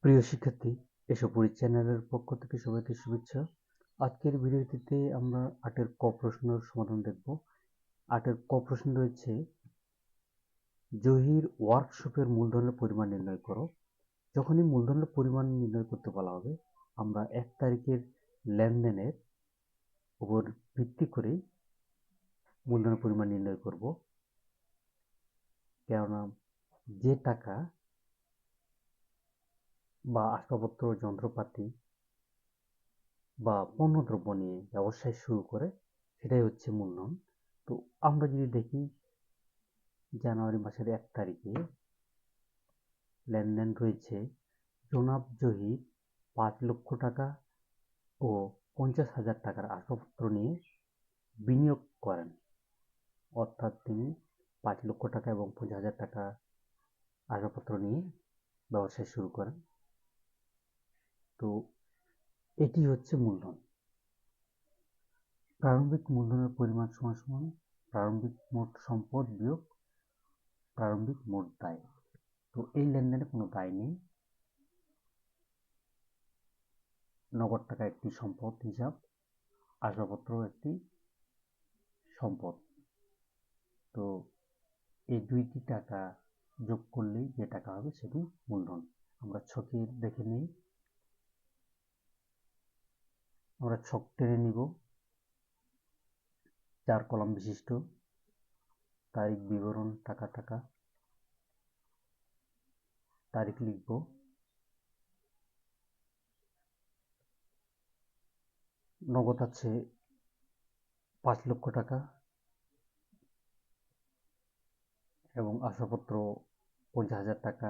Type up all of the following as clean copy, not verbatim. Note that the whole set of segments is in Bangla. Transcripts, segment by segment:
প্রিয় শিক্ষার্থী, এসো পড়ি চ্যানেলের পক্ষ থেকে সবাইকে শুভেচ্ছা। আজকের ভিডিওটিতে আমরা ৮ ক প্রশ্নের সমাধান দেখব। ৮ ক প্রশ্ন রয়েছে, জহির ওয়ার্কশপের মূলধনের পরিমাণ নির্ণয় করো। যখনই মূলধনের পরিমাণ নির্ণয় করতে বলা হবে, আমরা ১ তারিখের লেনদেনের উপর ভিত্তি করে মূলধনের পরিমাণ নির্ণয় করব। কেননা যে টাকা বা আসবাবপত্র, যন্ত্রপাতি বা পণ্যদ্রব্য নিয়ে ব্যবসায় শুরু করে, সেটাই হচ্ছে মূলধন। তো আমরা যদি দেখি, জানুয়ারি মাসের ১ তারিখে লেনদেন রয়েছে জনাব জহির ৫ লক্ষ টাকা ও ৫০,০০০ টাকার আসবাবপত্র নিয়ে বিনিয়োগ করেন। অর্থাৎ তিনি ৫ লক্ষ টাকা এবং ৫০,০০০ টাকা আসবাবপত্র নিয়ে ব্যবসা শুরু করেন। তো এটি হচ্ছে মূলধন। প্রারম্ভিক মূলধনের পরিমাণ সমান সমান প্রারম্ভিক মোট সম্পদ বিয়োগ প্রারম্ভিক মোট দায়। তো এই লেনদেনে কোনো দায় নেই। নগদ টাকা একটি সম্পদ হিসাব, আসবাবপত্র একটি সম্পদ। তো এই দুইটি টাকা যোগ করলেই যে টাকা হবে সেটি মূলধন। আমরা ছকে দেখে নিই। আমরা ছক টেনে নিব, 4 কলাম বিশিষ্ট। তারিখ বিবরণ, টাকা টাকা, তারিখ লিখব। নগদ আছে ৫ লক্ষ টাকা এবং আসবাবপত্র ৫০,০০০ টাকা।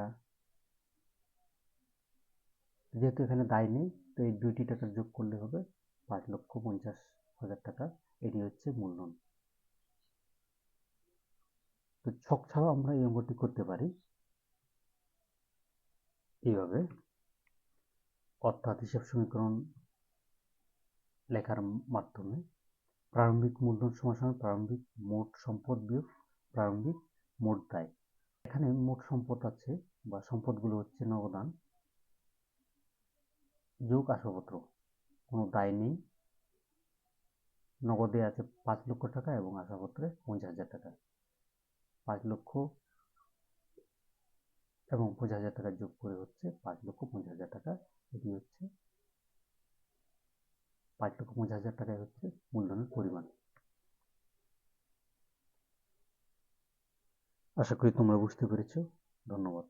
যেহেতু এখানে দায় নেই, তো এই দুইটি টাকা যোগ করলে হবে ৫,৫০,০০০ টাকা। এটি হচ্ছে মূলধন। তো ছক ছাড়াও আমরা এই অঙ্কটি করতে পারি এইভাবে, অর্থাৎ হিসাব সমীকরণ লেখার মাধ্যমে। প্রারম্ভিক মূলধন সমান সমান প্রারম্ভিক মোট সম্পদ বিয়োগ প্রারম্ভিক মোট দায়। এখানে মোট সম্পদ আছে বা সম্পদগুলো হচ্ছে নগদান যোগ আসবাবপত্র, কোনো দায় নেই। নগদে আছে ৫ লক্ষ টাকা এবং আসবাবপত্রে ৫০,০০০ টাকা। ৫ লক্ষ এবং ৫০,০০০ টাকা যোগ করে হচ্ছে ৫,৫০,০০০ টাকা। এটি হচ্ছে ৫,৫০,০০০ টাকাই হচ্ছে মূলধনের পরিমাণ। আশা করি তোমরা বুঝতে পেরেছ। ধন্যবাদ।